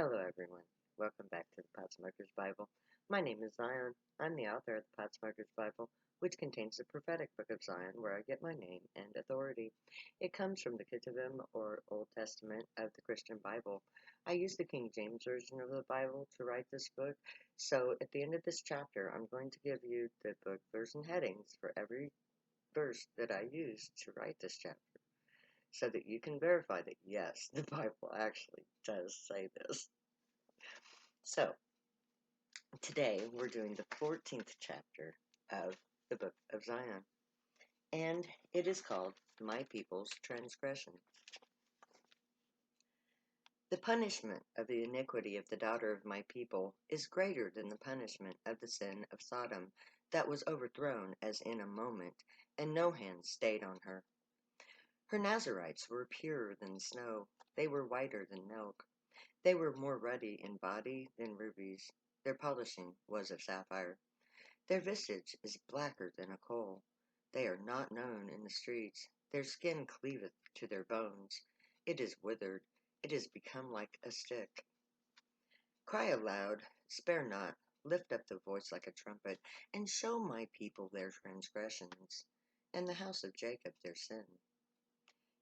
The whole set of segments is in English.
Hello, everyone. Welcome back to the Potsmoker's Bible. My name is Zion. I'm the author of the Potsmoker's Bible, which contains the prophetic book of Zion, where I get my name and authority. It comes from the Ketuvim, or Old Testament, of the Christian Bible. I use the King James Version of the Bible to write this book, so at the end of this chapter, I'm going to give you the book version headings for every verse that I use to write this chapter, so that you can verify that, yes, the Bible actually does say this. So, today we're doing the 14th chapter of the book of Zion, and it is called My People's Transgression. The punishment of the iniquity of the daughter of my people is greater than the punishment of the sin of Sodom, that was overthrown as in a moment, and no hand stayed on her. Her Nazarites were purer than snow, they were whiter than milk. They were more ruddy in body than rubies, their polishing was of sapphire. Their visage is blacker than a coal. They are not known in the streets. Their skin cleaveth to their bones. It is withered. It is become like a stick. Cry aloud, spare not, lift up the voice like a trumpet, and show my people their transgressions, and the house of Jacob their sin.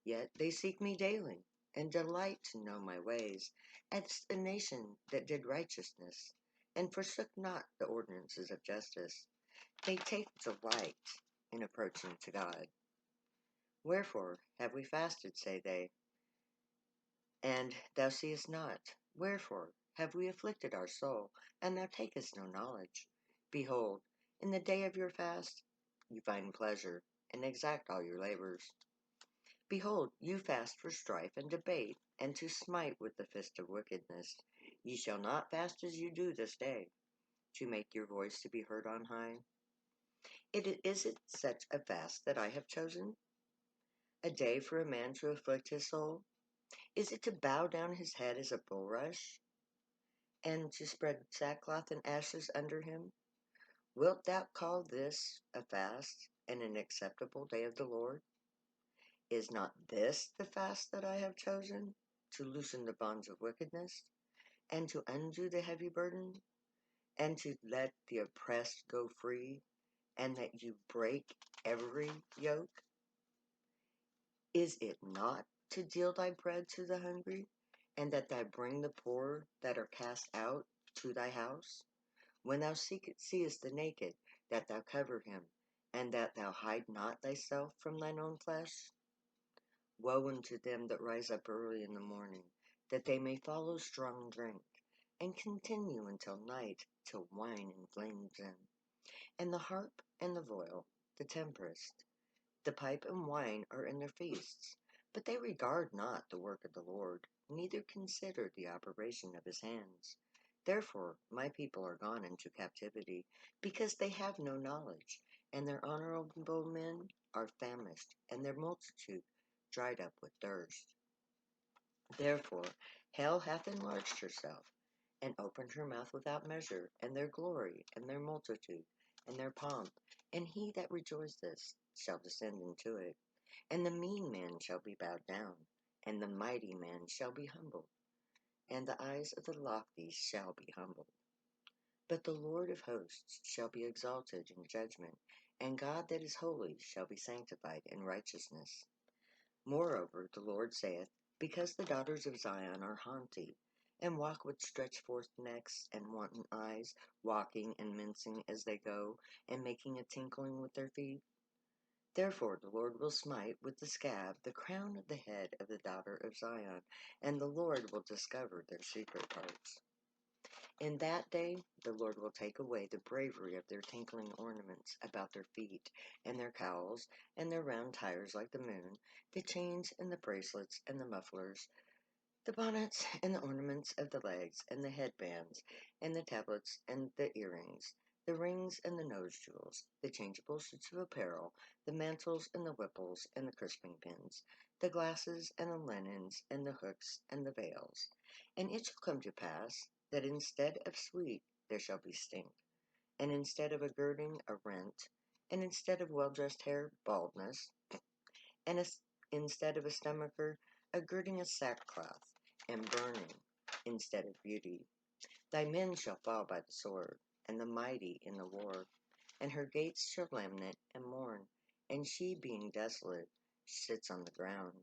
Yet they seek me daily, and delight to know my ways, as a nation that did righteousness, and forsook not the ordinances of justice. They take delight in approaching to God. Wherefore have we fasted, say they, and thou seest not? Wherefore have we afflicted our soul, and thou takest no knowledge? Behold, in the day of your fast you find pleasure, and exact all your labors. Behold, you fast for strife and debate, and to smite with the fist of wickedness. Ye shall not fast as you do this day, to make your voice to be heard on high. Is it such a fast that I have chosen? A day for a man to afflict his soul? Is it to bow down his head as a bulrush, and to spread sackcloth and ashes under him? Wilt thou call this a fast and an acceptable day of the Lord? Is not this the fast that I have chosen, to loosen the bonds of wickedness, and to undo the heavy burden, and to let the oppressed go free, and that you break every yoke? Is it not to deal thy bread to the hungry, and that thou bring the poor that are cast out to thy house? When thou seest the naked, that thou cover him, and that thou hide not thyself from thine own flesh? Woe unto them that rise up early in the morning, that they may follow strong drink, and continue until night, till wine inflames them, and the harp and the viol, the tempest. The pipe and wine are in their feasts, but they regard not the work of the Lord, neither consider the operation of his hands. Therefore my people are gone into captivity, because they have no knowledge, and their honorable men are famished, and their multitude dried up with thirst. Therefore hell hath enlarged herself, and opened her mouth without measure, and their glory, and their multitude, and their pomp, and he that rejoiceth shall descend into it. And the mean man shall be bowed down, and the mighty man shall be humbled, and the eyes of the lofty shall be humbled. But the Lord of hosts shall be exalted in judgment, and God that is holy shall be sanctified in righteousness. Moreover, the Lord saith, because the daughters of Zion are haughty, and walk with stretched forth necks and wanton eyes, walking and mincing as they go, and making a tinkling with their feet, therefore the Lord will smite with the scab the crown of the head of the daughter of Zion, and the Lord will discover their secret parts. In that day the Lord will take away the bravery of their tinkling ornaments about their feet, and their cowls, and their round tires like the moon, the chains and the bracelets and the mufflers, the bonnets and the ornaments of the legs, and the headbands, and the tablets and the earrings, the rings and the nose jewels, the changeable suits of apparel, the mantles and the whipples and the crisping pins, the glasses and the linens and the hooks and the veils. And it shall come to pass that instead of sweet there shall be stink, and instead of a girding a rent, and instead of well-dressed hair baldness, and instead of a stomacher a girding of sackcloth, and burning, instead of beauty. Thy men shall fall by the sword, and the mighty in the war, and her gates shall lament and mourn, and she, being desolate, sits on the ground.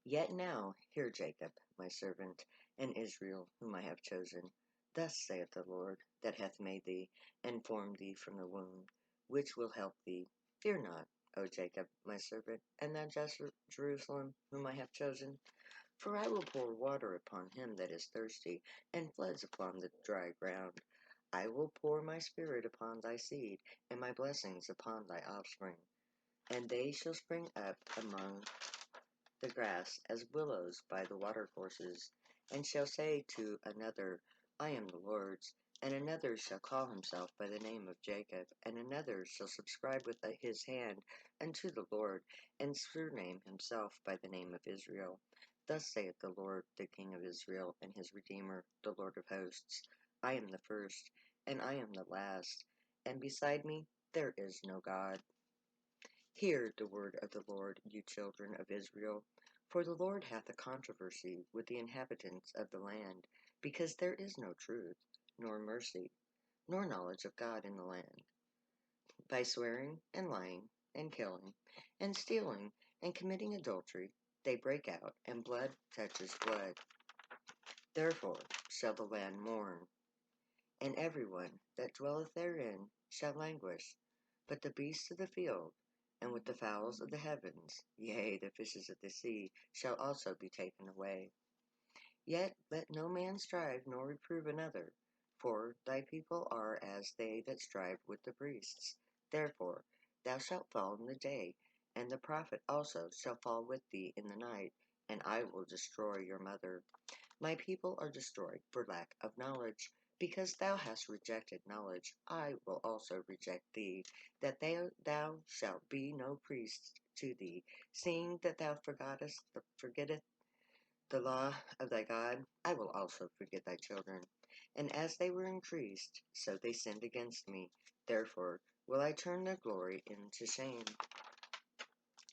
Yet now hear Jacob, my servant, and Israel, whom I have chosen. Thus saith the Lord, that hath made thee, and formed thee from the womb, which will help thee. Fear not, O Jacob, my servant, and thou Jerusalem, whom I have chosen. For I will pour water upon him that is thirsty, and floods upon the dry ground. I will pour my spirit upon thy seed, and my blessings upon thy offspring. And they shall spring up among the grass as willows by the watercourses, and shall say to another, I am the Lord's, and another shall call himself by the name of Jacob, and another shall subscribe with his hand unto the Lord, and surname himself by the name of Israel. Thus saith the Lord, the King of Israel, and his Redeemer, the Lord of hosts, I am the first, and I am the last, and beside me there is no God. Hear the word of the Lord, you children of Israel. For the Lord hath a controversy with the inhabitants of the land, because there is no truth, nor mercy, nor knowledge of God in the land. By swearing, and lying, and killing, and stealing, and committing adultery, they break out, and blood touches blood. Therefore shall the land mourn, and every one that dwelleth therein shall languish. But the beasts of the field, and with the fowls of the heavens, yea, the fishes of the sea, shall also be taken away. Yet let no man strive nor reprove another, for thy people are as they that strive with the priests. Therefore thou shalt fall in the day, and the prophet also shall fall with thee in the night, and I will destroy your mother. My people are destroyed for lack of knowledge. Because thou hast rejected knowledge, I will also reject thee, that thou shalt be no priest to thee, seeing that thou forgettest the law of thy God. I will also forget thy children. And as they were increased, so they sinned against me. Therefore will I turn their glory into shame.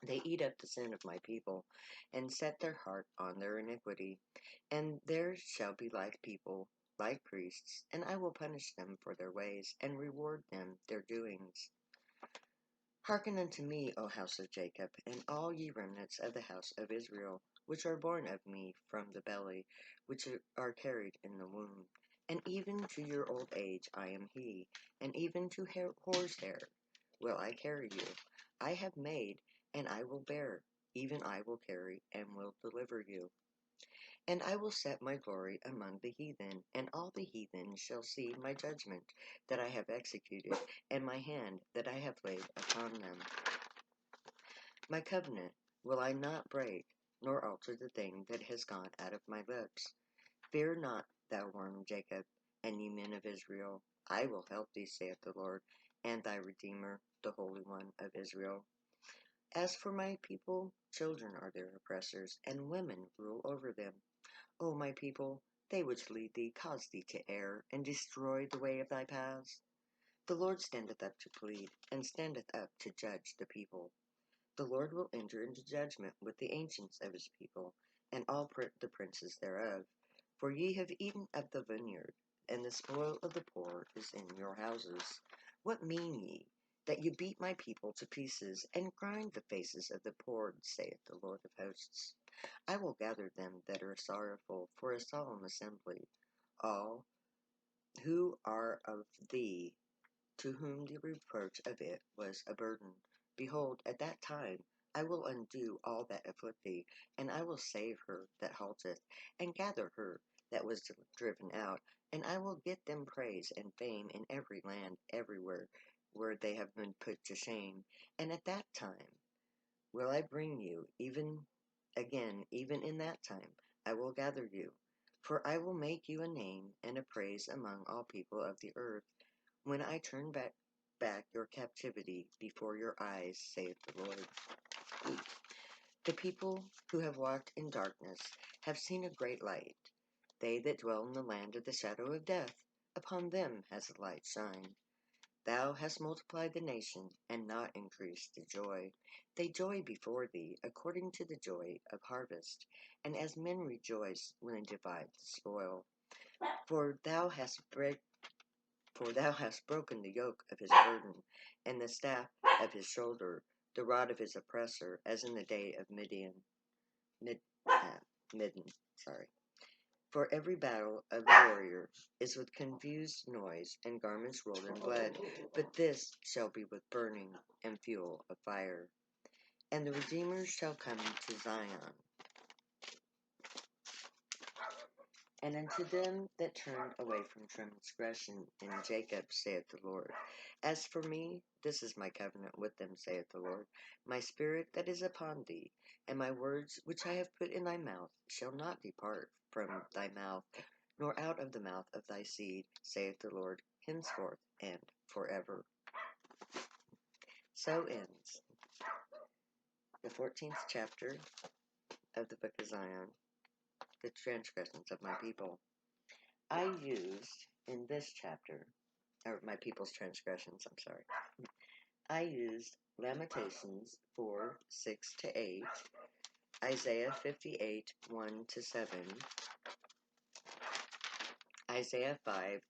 They eat up the sin of my people, and set their heart on their iniquity. And there shall be like people, like priests, and I will punish them for their ways, and reward them their doings. Hearken unto me, O house of Jacob, and all ye remnants of the house of Israel, which are born of me from the belly, which are carried in the womb. And even to your old age I am he, and even to horse hair will I carry you. I have made, and I will bear, even I will carry, and will deliver you. And I will set my glory among the heathen, and all the heathen shall see my judgment that I have executed, and my hand that I have laid upon them. My covenant will I not break, nor alter the thing that has gone out of my lips. Fear not, thou worm Jacob, and ye men of Israel. I will help thee, saith the Lord, and thy Redeemer, the Holy One of Israel. As for my people, children are their oppressors, and women rule over them. O my people, they which lead thee cause thee to err, and destroy the way of thy paths. The Lord standeth up to plead, and standeth up to judge the people. The Lord will enter into judgment with the ancients of his people, and all the princes thereof. For ye have eaten of the vineyard, and the spoil of the poor is in your houses. What mean ye, that ye beat my people to pieces, and grind the faces of the poor, saith the Lord of hosts? I will gather them that are sorrowful for a solemn assembly, all who are of thee, to whom the reproach of it was a burden. Behold, at that time I will undo all that afflict thee, and I will save her that halteth, and gather her that was driven out, and I will get them praise and fame in every land, everywhere, where they have been put to shame. And at that time will I bring you, even again, even in that time I will gather you, for I will make you a name and a praise among all people of the earth, when I turn back your captivity before your eyes, saith the Lord. The people who have walked in darkness have seen a great light. They that dwell in the land of the shadow of death, upon them has the light shined. Thou hast multiplied the nation, and not increased the joy. They joy before thee, according to the joy of harvest, and as men rejoice when they divide the spoil. For thou hast broken the yoke of his burden, and the staff of his shoulder, the rod of his oppressor, as in the day of Mid, Midden. Sorry. For every battle of the warrior is with confused noise and garments rolled in blood, but this shall be with burning and fuel of fire. And the Redeemer shall come to Zion, and unto them that turn away from transgression in Jacob, saith the Lord. As for me, this is my covenant with them, saith the Lord. My spirit that is upon thee, and my words which I have put in thy mouth, shall not depart from thy mouth, nor out of the mouth of thy seed, saith the Lord, henceforth and forever. So ends the 14th chapter of the book of Zion, the transgressions of my people. I used in this chapter, or my people's transgressions, I'm sorry. I used Lamentations 4, 6 to 8, Isaiah 58, 1 to 7, Isaiah 5,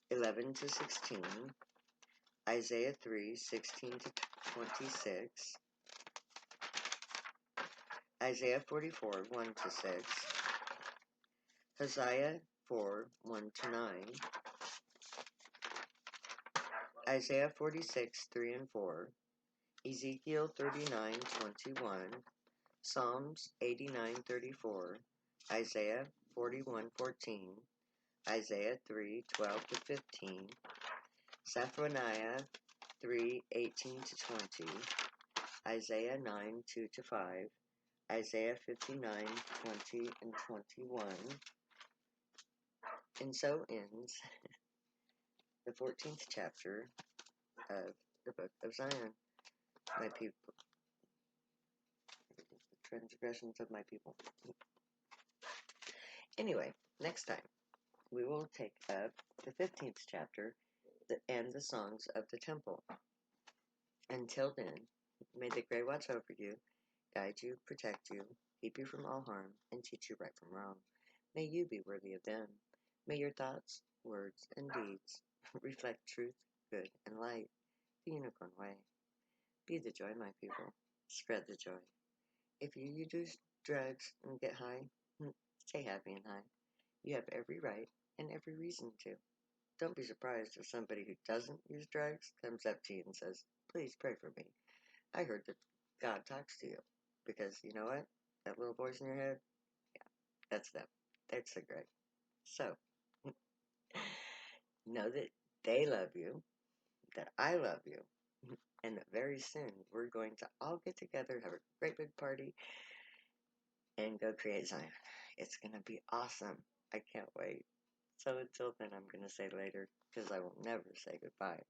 11 to 16, Isaiah 3, 16 to 26, Isaiah 44, 1 to 6, Hosea 4, 1 to 9, Isaiah 46, 3 and 4, Ezekiel 39, 21, Psalms 89:34, Isaiah 41:14, Isaiah 3:12 to 15, Zephaniah 3:18 to 20, Isaiah 9:2 to 5, Isaiah 59:20 and 21. And so ends the 14th chapter of the book of Zion. My people, the transgressions of my people. Anyway, next time we will take up the 15th chapter and the songs of the temple. Until then, may the Grey watch over you, guide you, protect you, keep you from all harm, and teach you right from wrong. May you be worthy of them. May your thoughts, words, and deeds reflect truth, good, and light, the unicorn way. Be the joy, my people. Spread the joy. If you use drugs and get high, stay happy and high. You have every right and every reason to. Don't be surprised if somebody who doesn't use drugs comes up to you and says, please pray for me. I heard that God talks to you. Because you know what? That little voice in your head? Yeah, that's them. That's the great. So, know that they love you, that I love you, and that very soon we're going to all get together, have a great big party, and go create Zion. It's going to be awesome. I can't wait. So until then, I'm going to say later, because I will never say goodbye.